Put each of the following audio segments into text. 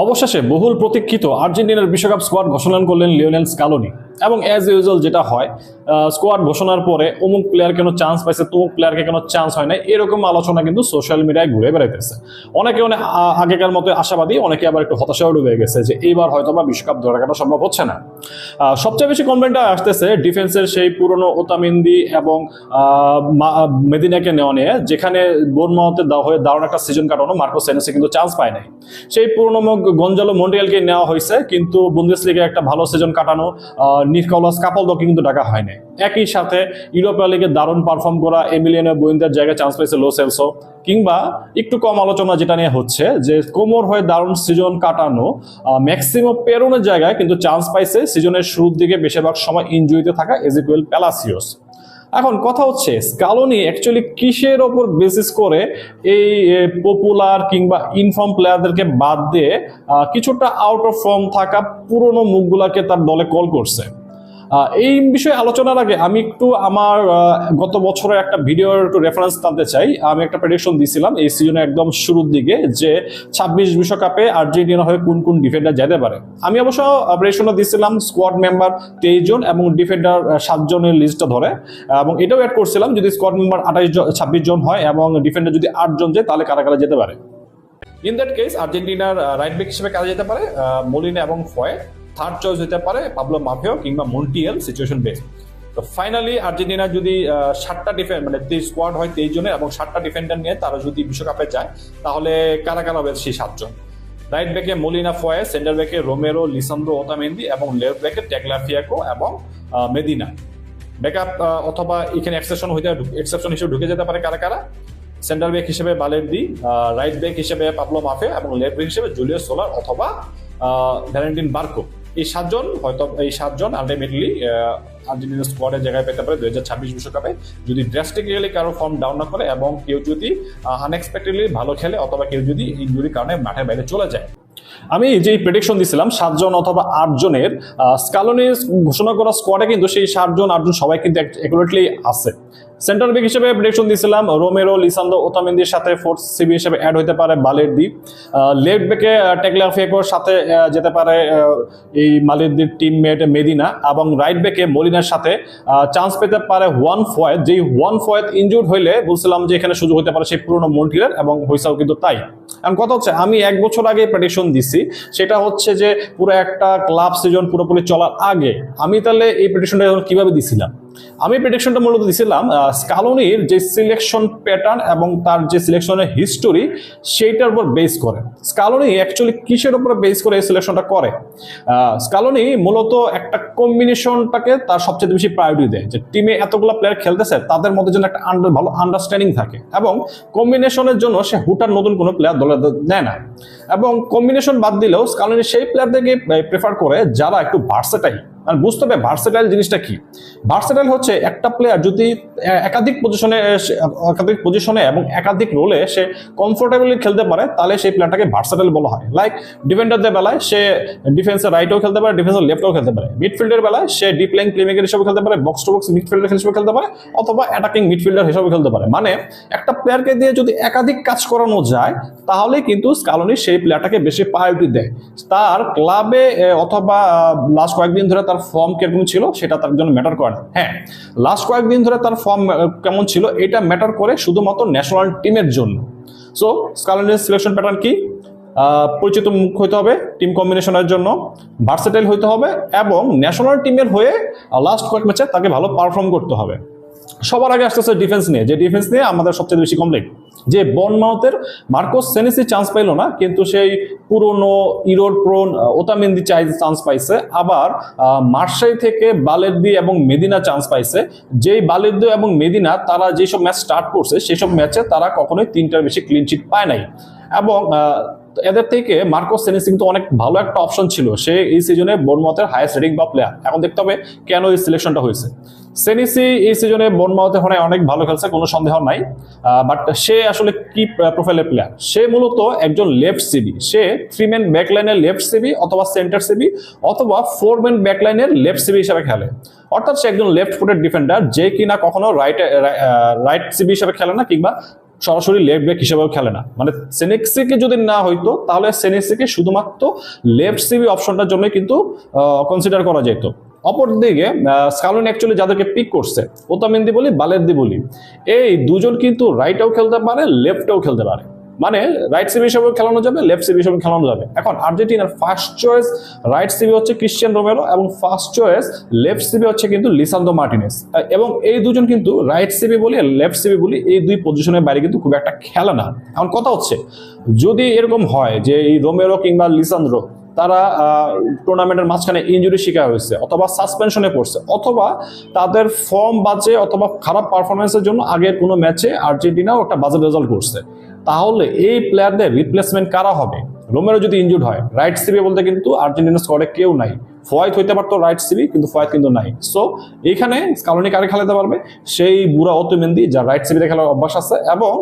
অবশেষে বহুল প্রতীক্ষিত আর্জেন্টিনার বিশ্বকাপ স্কোয়াড ঘোষণা করলেন লিওনেল স্কালোনি। এবং অ্যাজ ইউজুয়াল যেটা হয়, স্কোয়াড ঘোষণার পরে অমুক প্লেয়ার কেন চান্স পাইছে, তমুক প্লেয়ারকে কেন চান্স হয় না, এরকম আলোচনা কিন্তু সোশ্যাল মিডিয়ায় ঘুরে বেড়াইতেছে। অনেকে অনেক আগেকার মতো আশাবাদী, অনেকে আবার একটু হতাশাও ডুবে গেছে যে এইবার হয়তো বা বিশ্বকাপ ধরে রাখাটা সম্ভব হচ্ছে না। সবচেয়ে বেশি কমপ্লেন্টটা আসতেছে ডিফেন্সের সেই পুরনো ওতামিন্দি এবং মেদিনাকে নেওয়া নিয়ে, যেখানে বোর্নমাউথে দারুণ একটা সিজন কাটানো মার্কো সেনেসি কিন্তু চান্স পায় নাই। সেই পুরনো গঞ্জালো মন্টিয়ালকে নেওয়া হয়েছে, কিন্তু বুন্দেসলিগায় একটা ভালো সিজন কাটানো নিকোলাস কাপলদোকে কিন্তু ডাকা হয় নাই। একই সাথে ইউরোপা লিগে দারুণ পারফর্ম করা এমিলিয়ানো বুইন্দার জায়গায় চান্স পাইছে লো সেলসো। কিংবা একটু কম আলোচনা যেটা নিয়ে হচ্ছে যে কোমর হয়ে দারুণ সিজন কাটানো ম্যাক্সিমো পেরোনের জায়গায় কিন্তু চান্স পাইছে সিজনের শুরুর দিকে বেশিরভাগ সময় ইনজুরিতে থাকা এজিকুয়েল প্যালাসিওস। এখন কথা হচ্ছে স্কালোনি অ্যাকচুয়ালি কিসের ওপর বেসিস করে এই পপুলার কিংবা ইনফর্ম প্লেয়ারদেরকে বাদ দিয়ে কিছুটা আউট অফ ফর্ম থাকা পুরনো মুখগুলাকে তার দলে কল করছে। এই বিষয়ে আলোচনার আগে আমি একটু আমার গত বছরের একটা ভিডিওর একটু রেফারেন্স টানতে চাই। আমি একটা প্রেডিকশন দিয়েছিলাম এই সিজনে একদম শুরুর দিকে যে 26 বিশ্বকাপে আর্জেন্টিনা হয়ে কোন কোন ডিফেন্ডার যেতে পারে। আমি অবশ্য প্রেডিকশনটা দিয়েছিলাম স্কোয়াড মেম্বার 23 জন এবং ডিফেন্ডার 7 জনের লিস্টটা ধরে, এবং এটাও অ্যাড করছিলাম যদি স্কোয়াড মেম্বার 26 জন হয় এবং ডিফেন্ডার যদি 8 জন যায় তাহলে কারা কারা যেতে পারে। ইন দ্যাট কেস আর্জেন্টিনার রাইট ব্যাক হিসেবে কারা যেতে পারে, মলিনা এবং ফয়ে। থার্ড চয়েস হতে পারে পাবলো মাফিও কিংবা মন্টিয়েল, সিচুয়েশন বেসড। তো ফাইনালি আর্জেন্টিনা যদি 7টা ডিফেন্ড মানে স্কোয়াড হয় 23 জনের এবং 7টা ডিফেন্ডার নিয়ে তারা যদি বিশ্বকাপে যায়, তাহলে কারা কারা হবে সেই 7 জন। রাইট ব্যাকে মলিনা ফয়ে, সেন্টার ব্যাকে রোমেরো, লিসান্দ্রো ওতামেন্দি এবং লেফট ব্যাকে টেগলাফিয়াকো এবং মেদিনা। ব্যাকআপ অথবা এখানে এক্সেপশন হিসেবে ঢুকে যেতে পারে কারা কারা, সেন্টার ব্যাক হিসেবে বালেরদি, রাইট ব্যাক হিসেবে পাবলো মাফে এবং লেফট ব্যাক হিসেবে জুলিয়াস সোলার অথবা ভ্যালেন্টিন বার্কো। এই 7জন আলটিমেটলি আর্জেন্টিনা স্কোয়াডের জায়গায় পেতে পারে 2026 বিশ্বকাপে, যদি ড্রাস্টিক্যালি কারো ফর্ম ডাউন না করে এবং কেউ যদি আনএক্সপেক্টেডলি ভালো খেলে অথবা কেউ যদি ইনজুরির কারণে মাঠের বাইরে চলে যায়। আমি যে প্রেডিকশন দিছিলাম 7 জন অথবা 8 জনের, স্কালোনি ঘোষণা করা স্কোয়াডে কিন্তু সেই 7 জন 8 জন সবাই কিন্তু অ্যাকুরেটলি আছে। সেন্টার ব্যাক হিসেবে প্রেডিকশন দিয়েছিলাম রোমেরো, লিসান্দ্রো ওতামেন্দির সাথে ফোর্থ সিবি হিসেবে অ্যাড হতে পারে বালেরদি। লেফট ব্যাকে টেগলাফিয়াকোর সাথে যেতে পারে এই মালেরদির টিমমেট মেদিনা, এবং রাইট ব্যাকে মলিনার সাথে চান্স পেতে পারে ওয়ান ফয়েদ। যেই ওয়ান ফয়েদ ইনজুর্ড হইলে বলছিলাম যে এখানে সুযোগ হতে পারে সেই পুরনো মন্টিলের, এবং হইসাও কিন্তু তাই। এখন কথা হচ্ছে আমি 1 বছর আগে প্রেডিকশন দিছি, সেটা হচ্ছে যে পুরো একটা ক্লাব সিজন পুরোপুরি চলার আগে। আমি তাহলে এই প্রেডিকশনটা কিভাবে দিছিলাম? আমি প্রেডিকশনটা মূলত দিছিলাম স্কালোনির যে সিলেকশন প্যাটার্ন এবং তার যে সিলেকশনের হিস্টোরি সেইটার উপর বেস করে। স্কালোনি অ্যাকচুয়ালি কিসের উপর বেস করে এই সিলেকশনটা করে? স্কালোনি মূলত একটা কম্বিনেশনটাকে তার সবচেয়ে বেশি প্রায়োরিটি দেয়, যে টিমে এতগুলো প্লেয়ার খেলতেছে তাদের মধ্যে যেন একটা ভালো আন্ডারস্ট্যান্ডিং থাকে, এবং কম্বিনেশনের জন্য সে হুটার নতুন কোনো প্লেয়ার দলে নেয় না। এবং কম্বিনেশন বাদ দিলেও স্কালোনি সেই প্লেয়ারদেরকে প্রেফার করে যারা একটু ভার্সেটাইল। আর বুঝতে হবে ভার্সেটাইল জিনিসটা কি। ভার্সেটাইল হচ্ছে একটা প্লেয়ার যদি একাধিক পজিশনে এবং একাধিক রোলে সে কমফোর্টেবলি খেলতে পারে, তাহলে সেই প্লেয়ারটাকে ভার্সেটাইল বলা হয়। লাইক ডিফেন্ডারদের বেলায় সে ডিফেন্সের রাইটেও খেলতে পারে, ডিফেন্সের লেফটেও খেলতে পারে। মিডফিল্ডের বেলায় সে ডিপ লাইন প্লেমেকার হিসেবে খেলতে পারে, বক্স টু বক্স মিডফিল্ডার হিসেবে খেলতে পারে, অথবা অ্যাটাকিং মিডফিল্ডার হিসেবে খেলতে পারে। মানে একটা প্লেয়ারকে দিয়ে যদি একাধিক কাজ করানো যায়, তাহলে কিন্তু স্কালোনি সেই প্লেয়ারটাকে বেশি প্রায়োরিটি দেয়। তার ক্লাবে অথবা লাস্ট কয়েকদিন ধরে তার ফর্ম কিরকম ছিল সেটা তার জন্য ম্যাটার করে না। হ্যাঁ, লাস্ট কয়েকদিন ধরে তার ফর্ম কেমন ছিল এটা ম্যাটার করে শুধুমাত্র ন্যাশনাল টিমের জন্য। সো স্কালোনির সিলেকশন প্যাটার্ন কি? পরিচিত মুখ হইতে হবে টিম কম্বিনেশনের জন্য, ভার্সেটাইল হইতে হবে, এবং ন্যাশনাল টিমের হয়ে লাস্ট কয়েক ম্যাচে তাকে ভালো পারফর্ম করতে হবে। সবার আগে আসতেছে ডিফেন্স নিয়ে, যে ডিফেন্স নিয়ে আমাদের সবচেয়ে বেশি কমপ্লেন, যে বর্নমাউথের মার্কোস সেনেসি চান্স পাইল না, কিন্তু সেই পুরনো ইরোর প্রোন ওতামেন্দি চান্স পাইছে। আবার মার্সাই থেকে বালেরদি এবং মেদিনা চান্স পাইছে। যেই বালেরদি এবং মেদিনা তারা যেসব ম্যাচ স্টার্ট করছে সেই সব ম্যাচে তারা কখনোই 3টার বেশি ক্লিন শিট পায় নাই, এবং এদের থেকে মার্কোস সেনেসি কিন্তু অনেক ভালো একটা অপশন ছিল। সে এই সিজনে বোর্নমাউথের হাইয়েস্ট রেটিং বা প্লেয়ার। এখন দেখতে হবে কেন এই সিলেকশনটা হয়েছে। সেনেসি এই সিজনে বোর্নমাউথে অনেক ভালো খেলছে, কোনো সন্দেহ নাই। বাট সে আসলে কি প্রোফাইলের প্লেয়ার? সে মূলত একজন লেফট সিবি। সে 3 ম্যান ব্যাকলাইনের লেফট সিবি অথবা সেন্টার সিবি অথবা 4 ম্যান ব্যাকলাইনের লেফট সিবি হিসেবে খেলে। অর্থাৎ সে একজন লেফট ফুটেড ডিফেন্ডার, যে কিনা কখনো রাইট সিবি হিসেবে খেলে না, কিংবা সরাসরি লেফট ব্যাক হিসেবেও খেলে না, মানে সেনেক্সিকে যদি না হইতো তাহলে সেনেক্সিকে শুধুমাত্র লেফট সিবি অপশনটার জন্য কিন্তু কনসিডার করা যেত। অপরদিকে স্কালোনি অ্যাকচুয়ালি যাদেরকে পিক করছে, ওতামেন্দি বলি বালেরদি বলি, এই দুজন কিন্তু রাইটেও খেলতে পারে লেফটেও খেলতে পারে, মানে রাইট সিবি হিসেবে খেলানো যাবে, লেফট সিবি হিসেবে খেলানো যাবে। এখন আর্জেন্টিনার ফার্স্ট চয়েস রাইট সিবি হচ্ছে ক্রিশ্চিয়ান রোমেরো এবং ফার্স্ট চয়েস লেফট সিবি হচ্ছে কিন্তু লিসান্দ্রো মার্টিনেজ, এবং এই দুজন কিন্তু রাইট সিবি বলি আর লেফট সিবি বলি এই দুই পজিশনের বাইরে কিন্তু খুব একটা খেলে না। এখন কথা হচ্ছে যদি এরকম হয় যে এই রোমেরো কিংবা লিসান্দ্রো তারা টুর্নামেন্টের মাঝখানে ইনজুরি শিকার হয়েছে অথবা সাসপেনশনে পড়ছে অথবা তাদের ফর্ম বাজে অথবা খারাপ পারফরমেন্সের জন্য আগের কোনো ম্যাচে আর্জেন্টিনাও একটা বাজে রেজাল্ট করছে, তাহলে এই প্লেয়ারদের রিপ্লেসমেন্ট কারা হবে? রোমেরো যদি ইনজুর্ড হয়, রাইট সিবি বলতে কিন্তু আর্জেন্টিনার স্কোয়াডে কেউ নাই। ফয়েত হইতে পারতো রাইট সিবি, কিন্তু ফয়েত কিন্তু নাই। সো এইখানে স্কালোনি কারে খেলাতে পারবে? সেই বুড়া ওতামেন্দি যার রাইট সিবিতে খেলার অভ্যাস আছে এবং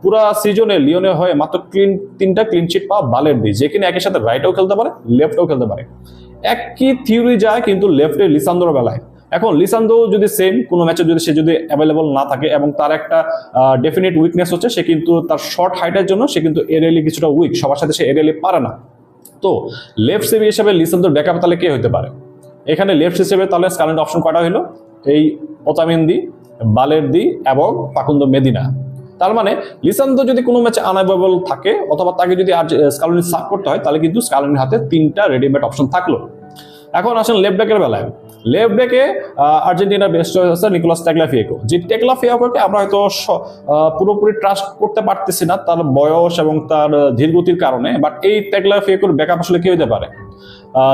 পুরা সিজনে লিওনে হয়ে মাত্র তিনটা ক্লিন শিট পাওয়া বালেরদি, যে কিনা একই সাথে রাইটেও খেলতে পারে লেফটেও খেলতে পারে। একই থিওরি যায় কিন্তু লেফটে লিসান্দ্রোর বেলায়। এখন লিসান্দ্রো যদি সেম কোনো ম্যাচে যদি সে যদি অ্যাভেলেবল না থাকে এবং তার একটা ডেফিনেট উইকনেস হচ্ছে সে কিন্তু তার শর্ট হাইটের জন্য সে কিন্তু এরিয়ালি কিছুটা উইক, সবার সাথে সে এরিয়ালি পারে না। তো লেফট সিবি হিসেবে লিসান্দ্রোর ব্যাকআপ তাহলে কে হতে পারে? এখানে লেফট হিসেবে তাহলে স্কালোনি অপশন কটা হলো? এই ওতামেন্দি, বালেরদি এবং ফাকুন্দো মেদিনা। তার মানে লিসান্দ্রো যদি কোনো ম্যাচে আনএভেলেবল থাকে অথবা তাকে যদি স্কালোনি সাব করতে হয় তাহলে কিন্তু স্কালোনির হাতে তিনটা রেডিমেড অপশন থাকলো। এখন আসেন লেফট ব্যাকের বেলায়। লেফট ব্যাকে আর্জেন্টিনার বেস্ট চয়েস আছে নিকোলাস টেগলাফিয়েকো। যে টেগলাফিয়েকোকে আমরা হয়তো পুরোপুরি ট্রাস্ট করতে পারতেছি না তার বয়স এবং তার ধীরগতির কারণে, বাট এই টেগলাফিয়েকোর ব্যাকআপ আসলে কে হতে পারে?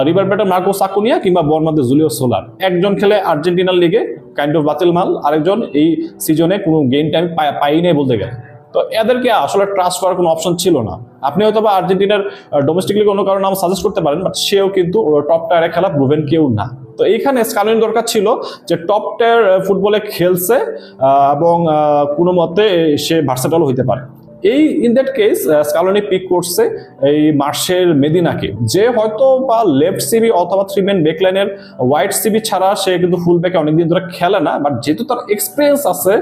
রিভার প্লেটের মার্কোস আকুনিয়া কিংবা বর্মাদের জুলিও সোলার। একজন খেলে আর্জেন্টিনার লিগে কাইন্ড অফ বাতিল মাল, আরেকজন এই সিজনে কোনো গেম টাইম পাই নাই বলতে গেলে। তো এদেরকে আসলে ট্রাস্ট করার কোনো অপশন ছিল না। আপনি হয়তো বা আর্জেন্টিনার ডোমেস্টিক লিগে অন্য কারো নাম সাজেস্ট করতে পারেন, বাট সেও কিন্তু টপ টায়ারে খেলা প্রুভেন কেউ না। তো এইখানে স্কালোনির দরকার ছিল যে টপ টায়ার ফুটবলে খেলছে এবং কোনো মতে সে ভার্সেটাল হইতে পারে। এই in that case Scaloni pick করছে এই মার্শেল মেদিনাকে, যে হয়তো বা লেফট সিবি অথবা থ্রি ম্যান ব্যাকলাইনের ওয়াইড সিবি ছাড়া সে কিন্তু ফুল ব্যাকে অনেকদিন ধরে খেলে না, বাট যেহেতু তার এক্সপিরিয়েন্স আছে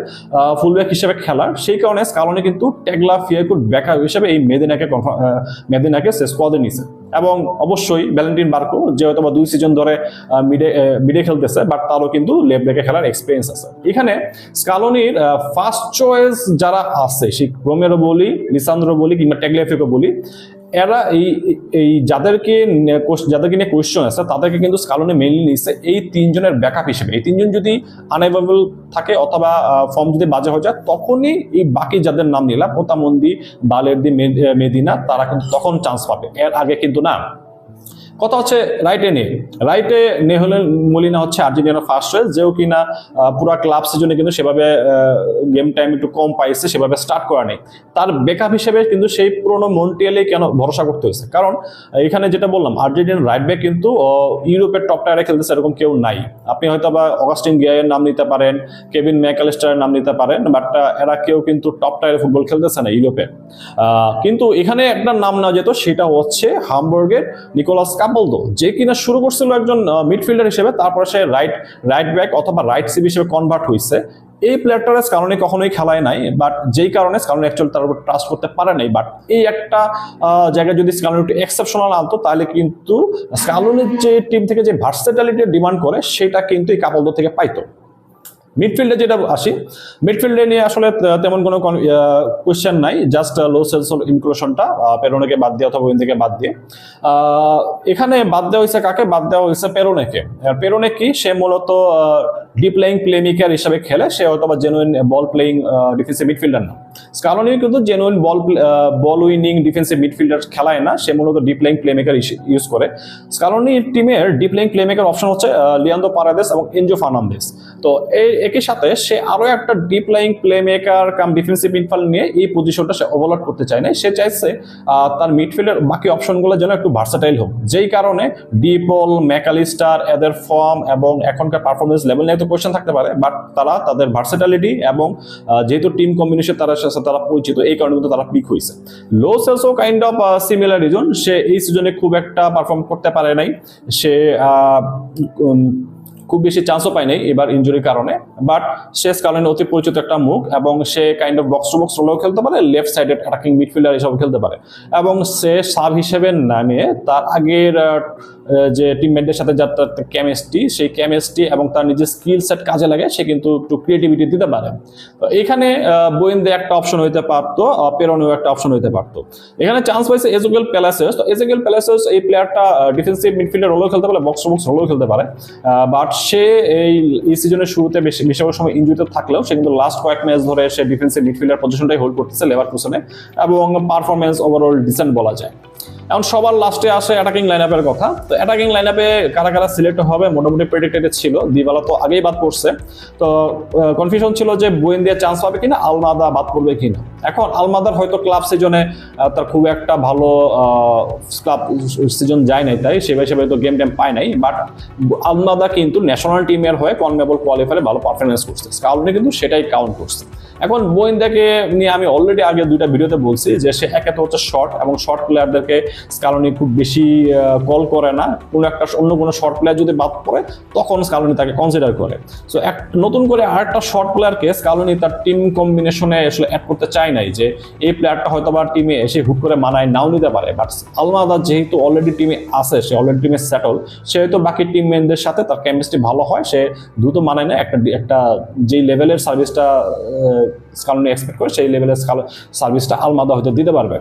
ফুল ব্যাক হিসেবে খেলার, সেই কারণে স্কালোনি কিন্তু টেগলাফিয়েকোর ব্যাকআপ হিসেবে এই মেদিনাকে সে স্কোয়াডে নিছে। এবং অবশ্যই ভ্যালেন্টিন বার্কো যে হয়তো বা 2 সিজন ধরে মিডে খেলতেছে, বাট তারও কিন্তু লেফট ব্যাকে খেলার এক্সপিরিয়েন্স আছে। এখানে স্কালোনির ফার্স্ট চয়েস যারা আছে, সেই রোমেরো বলি, লিসান্দ্রো বলি কিংবা টেগলাফিয়েকো বলি, এরা এই যাদেরকে নিয়ে কোয়েশ্চন আছে তাদেরকে কিন্তু স্কালোনি মেইনলি নিচ্ছে এই তিনজনের ব্যাকআপ হিসেবে। এই তিনজন যদি আনএভেলেবল থাকে অথবা ফর্ম যদি বাজে হয়ে যায়, তখনই এই বাকি যাদের নাম নিলাম ওতামেন্দি, বালেরদি, মেদিনা, তারা কিন্তু তখন চান্স পাবে, এর আগে কিন্তু না। কথা হচ্ছে রাইটে হলেন মলিনা হচ্ছে আর্জেন্টিনার ফার্স্ট চয়েস, যেও কিনা পুরা ক্লাব সিজনে কিন্তু সেভাবে গেম টাইম একটু কম পাইছে, সেভাবে স্টার্ট করা নেই। তার ব্যাকআপ হিসেবে কিন্তু সেই পুরোনো মন্টিয়েলে কেন ভরসা করতে হয়েছে? কারণ এখানে যেটা বললাম আর্জেন্টিনার রাইট ব্যাক কিন্তু ইউরোপের টপ টায়ারে খেলতেছে এরকম কেউ নাই। আপনি হয়তো বা অগাস্টিন গিয়ায়ের নাম নিতে পারেন, কেভিন ম্যাকঅ্যালিস্টারের নাম নিতে পারেন, বাট এরা কেউ কিন্তু টপ টায়ারে ফুটবল খেলতেছে না ইউরোপে। কিন্তু এখানে একটা নাম না যেত, সেটা হচ্ছে হামবার্গের নিকোলাস কাপলদো, যে কিনা শুরু করছিল একজন মিডফিল্ডার হিসেবে, তারপরে সে রাইট ব্যাক অথবা রাইট সিবি হিসেবে কনভার্ট হয়েছে। এই প্লেয়ারটার স্কালোনি কখনোই খেলায় নাই, বাট যেই কারণে স্কালোনি অ্যাকচুয়ালি তার উপর ট্রাস্ট করতে পারে নাই। বাট এই একটা জায়গায় যদি স্কালোনি একটু এক্সেপশনাল আনতো, তাহলে কিন্তু স্কালোনির যে টিম থেকে যে ভার্সেটালিটি ডিমান্ড করে সেটা কিন্তু এই কাপলদো থেকে পাইতো। মিডফিল্ডে যেটা আসি, মিডফিল্ডে নিয়ে আসলে তেমন কোনো কোয়েশ্চেন নাই, জাস্ট লো সেলস ইনক্লুশনটা পেরোনেকে বাদ দিয়ে অথবা থেকে বাদ দিয়ে। এখানে বাদ দেওয়া হয়েছে কাকে? বাদ দেওয়া হয়েছে পেরোনেকে। পেরোনে কি? সে মূলত ডিপ প্লেয়িং প্লেমেকার হিসাবে খেলে, সে হয়তো বা জেনুইন বল প্লেয়িং ডিফেন্সিভ মিডফিল্ডার না। স্কালোনি কিন্তু জেনুইন বল উইনিং ডিফেন্সিভ মিডফিল্ডার খেলায় না, সে মূলত ডিপ প্লেয়িং প্লেমেকার ইউজ করে। স্কালোনি টিমের ডিপ প্লেয়িং প্লেমেকার অপশন হচ্ছে লিয়ান্দ্রো পারাদেস এবং এনজো ফার্নান্দেস। তো একই সাথে সে আরো একটা ডিপ লাইং প্লে মেকার কাম ডিফেন্সিভ মিডফিল্ড নিয়ে এই পজিশনটা সে ওভারলোড করতে চায় না। সে চাইছে তার মিডফিল্ডের বাকি অপশনগুলো যেন একটু ভার্সাটাইল হোক, যেই কারণে ডিপল, ম্যাকঅ্যালিস্টার এদের ফর্ম এবং এখনকার পারফরমেন্স লেভেল নিয়ে তো কোয়েশ্চেন থাকতে পারে, বাট তারা তাদের ভার্সাটালিটি এবং যেহেতু টিম কম্বিনেশন তারা পরিচিত, এই কারণে কিন্তু তারা পিক হয়েছে। লো সেলসও কাইন্ড অফ সিমিলার রিজন, সে এই সিজনে খুব একটা পারফর্ম করতে পারে নাই। সে খুব বেশি চান্সও পায় নাই এবার ইনজুরির কারণে, বাট সে স্কালোনি অতি পরিচিত একটা মুখ এবং সে kind of box to box রোলেও খেলতে পারে, লেফট সাইডের অ্যাটাকিং মিডফিল্ডার হিসেবে খেলতে পারে এবং সে সাব হিসেবে নামে তার আগের যে টিমমেটদের সাথে যার তার কেমিস্ট্রি, সেই কেমিস্ট্রি এবং তার নিজের স্কিল সেট কাজে লাগে, সে কিন্তু একটু ক্রিয়েটিভিটি দিতে পারে। তো এখানে বুয়েন্দে একটা অপশন হইতে পারতো, পেরোনেও একটা অপশন হইতে পারতো। এখানে চান্স পাইছে এজেগেল প্যালাসিওস। তো এজেগেল প্যালাসিওস এই প্লেয়ারটা ডিফেন্সিভ মিডফিল্ডার রোলেও খেলতে পারে, বক্স টু বক্স রোলেও খেলতে পারে, বাট সে এই সিজনের শুরুতে বেশিরভাগ সময় ইনজুরিতে থাকলেও সে কিন্তু লাস্ট কয়েক ম্যাচ ধরে সে ডিফেন্সিভ মিডফিল্ডার পজিশনটাই হোল্ড করতেছে লেভারকুসেনে এবং পারফরমেন্স ওভারঅল ডিসেন্ট বলা যায়। এখন সবার লাস্টে আসে অ্যাটাকিং লাইনআপের কথা। তো অ্যাটাকিং লাইনআপে কারা কারা সিলেক্ট হবে মোটামুটি প্রেডিক্টেড ছিল। দিবালা তো আগেই বাদ পড়ছে, তো কনফিউশন ছিল যে বুয়েন্দিয়া চান্স পাবে কিনা, আলমাদা বাদ পড়বে কিনা। এখন আলমাদার হয়তো ক্লাব সিজনে তার খুব একটা ভালো ক্লাব সিজন যায় নাই, তাই সেভাবে তো গেম টাইম পায় নাই, বাট আলমাদা কিন্তু ন্যাশনাল টিমের হয়ে কনমেবল কোয়ালিফায়ারে ভালো পারফরমেন্স করছে, স্কাউটে কিন্তু সেটাই কাউন্ট করছে। এখন বুয়েন্দিয়াকে নিয়ে আমি অলরেডি আগে দুইটা ভিডিওতে বলছি যে সে একে তো হচ্ছে শর্ট, এবং শর্ট প্লেয়ারদেরকে স্কালোনি খুব বেশি কল করে না, অন্য কোনো শর্ট প্লেয়ার যদি বাদ পড়ে তখন স্কালোনি তাকে কনসিডার করে। সো নতুন করে আরেকটা শর্ট প্লেয়ারকে স্কালোনি তার টিম কম্বিনেশনে আসলে অ্যাড করতে চায় নাই, যে এই প্লেয়ারটা হয়তো বা টিমে এসে হুট করে মানায় নাও নিতে পারে, বাট আলমাদা যেহেতু অলরেডি টিমে আছে, সে অলরেডি টিমে সেটল, সেহেতু বাকি টিমমেটদের সাথে তার কেমিস্ট্রি ভালো হয়, সে দ্রুত মানায় না একটা যেই লেভেলের সার্ভিসটা স্কালোনি এক্সপেক্ট করে সেই লেভেলের সার্ভিসটা আলমাদা হয়তো দিতে পারবে।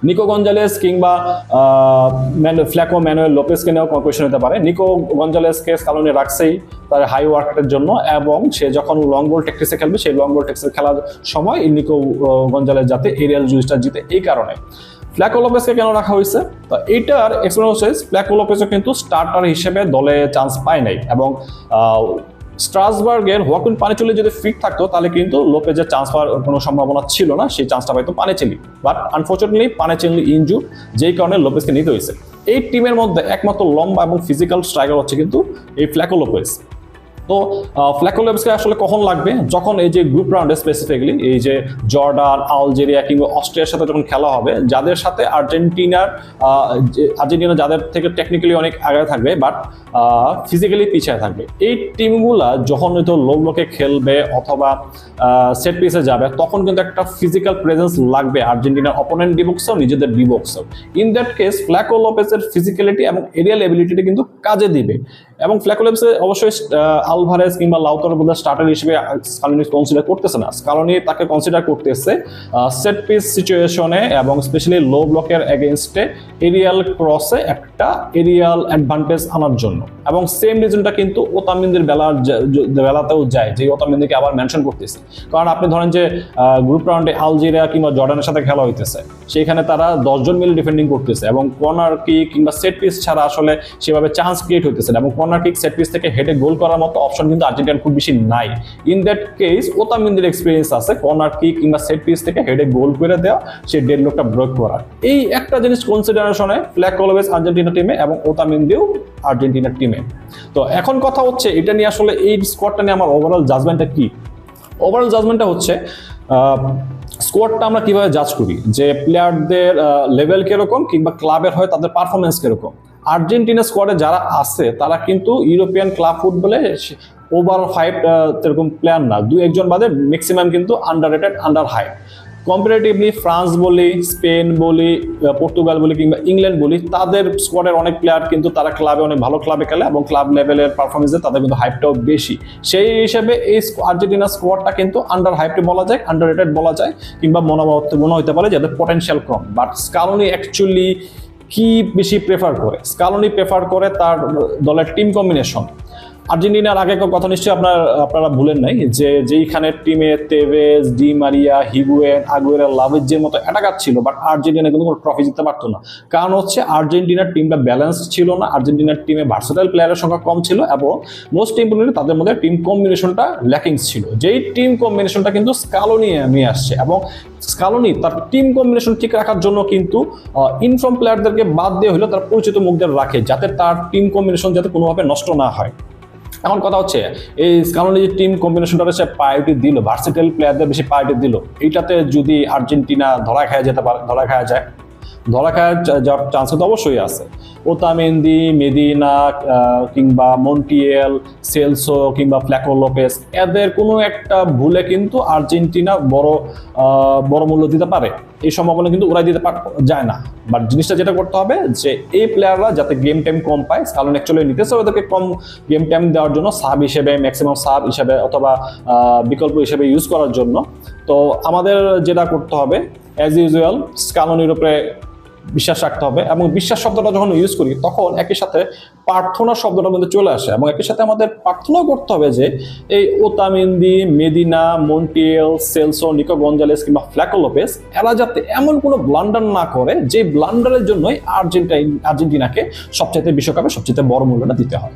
নিকো গঞ্জালেস কিংবা ফ্ল্যাকো ম্যানুয়েল লোপেসকে নিয়েও কোয়েশ্চেন হতে পারে। নিকো গঞ্জালেসকে স্কালোনি রাখছেই তার হাই ওয়ার্কের জন্য, এবং সে যখন লং বল ট্যাকটিক্সে খেলবে সেই লং বল ট্যাকটিক্সে খেলার সময় নিকো গঞ্জালেস যাতে এরিয়াল জুইসটা জিতে, এই কারণে। ফ্ল্যাকো লোপেসকে কেন রাখা হয়েছে? তো এইটার এক্সপ্লেন হচ্ছে ফ্ল্যাকো লোপেসও কিন্তু স্টার্টার হিসেবে দলে চান্স পায় নাই, এবং স্ট্রাসবার্গের হোয়াকিন পানিচুলি যদি ফিট থাকতো তাহলে কিন্তু লোপেজের চান্স পাওয়ার কোনো সম্ভাবনা ছিল না, সেই চান্সটা পাইতো পানিচুলি, বাট আনফর্চুনেটলি পানিচুলি ইনজুর, যেই কারণে লোপেজকে নিতে হয়েছে। এই টিমের মধ্যে একমাত্র লম্বা এবং ফিজিক্যাল স্ট্রাইকার হচ্ছে কিন্তু এই ফ্ল্যাকো লোপেজ। তো ফ্ল্যাকো লোপেজকে আসলে কখন লাগবে? যখন এই যে গ্রুপ রাউন্ডে স্পেসিফিকলি এই যে জর্ডান, আলজেরিয়া কিংবা অস্ট্রিয়ার সাথে যখন খেলা হবে, যাদের সাথে আর্জেন্টিনা যাদের থেকে টেকনিক্যালি অনেক আগে থাকবে বাট ফিজিক্যালি পিছিয়ে থাকবে, এই টিমগুলা যখন হয়তো লো ব্লকে খেলবে অথবা সেট পিসে যাবে, তখন কিন্তু একটা ফিজিক্যাল প্রেজেন্স লাগবে আর্জেন্টিনার অপোনেন্ট ডিবক্সেও নিজেদের ডিবক্সেও। ইন দ্যাট কেস ফ্ল্যাকো লোপেজের ফিজিক্যালিটি এবং এরিয়াল এবিলিটিটা কিন্তু কাজে দিবে, এবং ফ্ল্যাকো লোপেজ অবশ্যই আলভারেজ কিংবা লাউতারোর মধ্যে স্টার্টার হিসেবে স্কালোনি কনসিডার করতেছে না, স্কালোনি তাকে কনসিডার করতেছে সেট পিস সিচুয়েশনে এবং স্পেশালি লো ব্লকের এগেইনস্টে এরিয়াল ক্রসে একটা এরিয়াল অ্যাডভান্টেজ আনার জন্য। এবং সেম রিজনটা কিন্তু ওতামিন্দির বেলাতেও যায়, যে ওতামিন্দিকে আবার মেনশন করতেছে, কারণ আপনি ধরেন যে গ্রুপ রাউন্ডে আলজেরিয়া কিংবা জর্ডানের সাথে খেলা হইতেছে, সেখানে তারা 10 জন মিলে ডিফেন্ডিং করতেছে এবং কর্নার কিক কিংবা সেট পিস ছাড়া আসলে সেভাবে চান্স ক্রিয়েট হইতেছে না, এবং কর্নার কিক সেট পিস থেকে হেডে গোল করার মতো অপশন কিন্তু আর্জেন্টিনার খুব বেশি নাই। ইন দ্যাট কেস ওতামিন্দির এক্সপিরিয়েন্স আছে কর্নার কিক কিংবা সেট পিস থেকে হেডে গোল করে দেওয়া, সেই ডেডলকটা ব্রেক করার। এই একটা জিনিস কনসিডারেশনে ফ্ল্যাকো লোপেজ আর্জেন্টিনা টিমে এবং ওতামিন্দিও আর্জেন্টিনার টিমে। তো এখন কথা হচ্ছে এটা নিয়ে আসলে এই স্কোয়াডটা নিয়ে আমার ওভারঅল জাজমেন্টটা কি? ওভারঅল জাজমেন্টটা হচ্ছে স্কোয়াডটা আমরা কিভাবে জাজ করি, যে প্লেয়ারদের লেভেল কিরকম কিংবা ক্লাবের হয় তাদের পারফরমেন্স কিরকম। আর্জেন্টিনা স্কোয়াডে যারা আছে তারা কিন্তু ইউরোপিয়ান ক্লাব ফুটবলে ওভার হাইপ এরকম প্লেয়ার না, 2-1 বাদে ম্যাক্সিমাম কিন্তু underrated, under hype. Comparatively France বলি, স্পেন বলি, পর্তুগাল বলি কিংবা ইংল্যান্ড বলি, তাদের স্কোয়াডের অনেক প্লেয়ার কিন্তু তারা ক্লাবে অনেক ভালো ক্লাবে খেলে এবং ক্লাব লেভেলের পারফরমেন্সে তাদের কিন্তু হাইপটাও বেশি। সেই হিসেবে এই আর্জেন্টিনা স্কোয়াডটা কিন্তু আন্ডার হাইপে বলা যায়, আন্ডার রেটেড বলা যায়, কিংবা মনে হতে পারে যাদের potential com. But Scaloni actually কি বেশি প্রেফার করে? স্কালোনি প্রেফার করে তার দলের টিম কম্বিনেশন। আর্জেন্টিনার আগে কথা নিশ্চয়ই আপনারা ভুলেন নাই, যে যেইখানে টিমে তেভেজ, ডি মারিয়া, হিগুয়েন, আগুয়েরা, লাভেজের মতো অ্যাটাকার ছিল, বাট আর্জেন্টিনা কিন্তু কোনো ট্রফি জিততে পারতো না। কারণ হচ্ছে আর্জেন্টিনার টিমটা ব্যালেন্স ছিল না, আর্জেন্টিনার টিমে ভার্সেটাইল প্লেয়ারের সংখ্যা কম ছিল, এবং মোস্ট ইম্পর্টেন্টলি তাদের মধ্যে টিম কম্বিনেশনটা ল্যাকিংস ছিল। যেই টিম কম্বিনেশনটা কিন্তু স্কালোনি নিয়ে আসছে, এবং স্কালোনি তার টিম কম্বিনেশন ঠিক রাখার জন্য কিন্তু ইনফর্ম প্লেয়ারদেরকে বাদ দিয়ে হলেও তার পরিচিত মুখদের রাখে, যাতে তার টিম কম্বিনেশন যাতে কোনোভাবে নষ্ট না হয়। এখন কথা হচ্ছে এই স্কালোনি যে টিম কম্বিনেশনটা সে প্রায়োরিটি দিল, ভার্সেটাইল প্লেয়ারদের বেশি প্রায়োরিটি দিল, এইটাতে যদি আর্জেন্টিনা ধরা খাওয়া যায়, ধরা খাওয়ার যাওয়ার চান্স তো অবশ্যই আছে। ওতামেন্দি, মেদিনা কিংবা মন্টিয়েল, সেলসো কিংবা ফ্ল্যাকো লোপেস, এদের কোনো একটা ভুলে কিন্তু আর্জেন্টিনা বড় মূল্য দিতে পারে। এই সম্ভাবনা কিন্তু ওরাই দিতে যায় না। বাট জিনিসটা যেটা করতে হবে যে এই প্লেয়াররা যাতে গেম টাইম কম পায়, কারণ অ্যাকচুয়ালি নিতেছে ওদেরকে কম গেম টাইম দেওয়ার জন্য, সাব হিসেবে, ম্যাক্সিমাম সাব হিসেবে অথবা বিকল্প হিসেবে ইউজ করার জন্য। তো আমাদের যেটা করতে হবে অ্যাজ ইউজুয়াল স্কালোনির উপরে বিশ্বাস রাখতে হবে, এবং বিশ্বাস শব্দটা যখন ইউজ করি তখন একই সাথে প্রার্থনা শব্দটা মধ্যে চলে আসে, এবং একই সাথে আমাদের প্রার্থনাও করতে হবে যে এই Otamendi, Medina, Montiel, Celso, Nico Gonzalez কিংবা ফ্ল্যাকো লোপেস এরা যাতে এমন কোনো ব্লান্ডার না করে যে ব্লান্ডারের জন্যই আর্জেন্টিনাকে সবচাইতে বিশ্বকাপে সবচেয়ে বড় মূল্যটা দিতে হয়।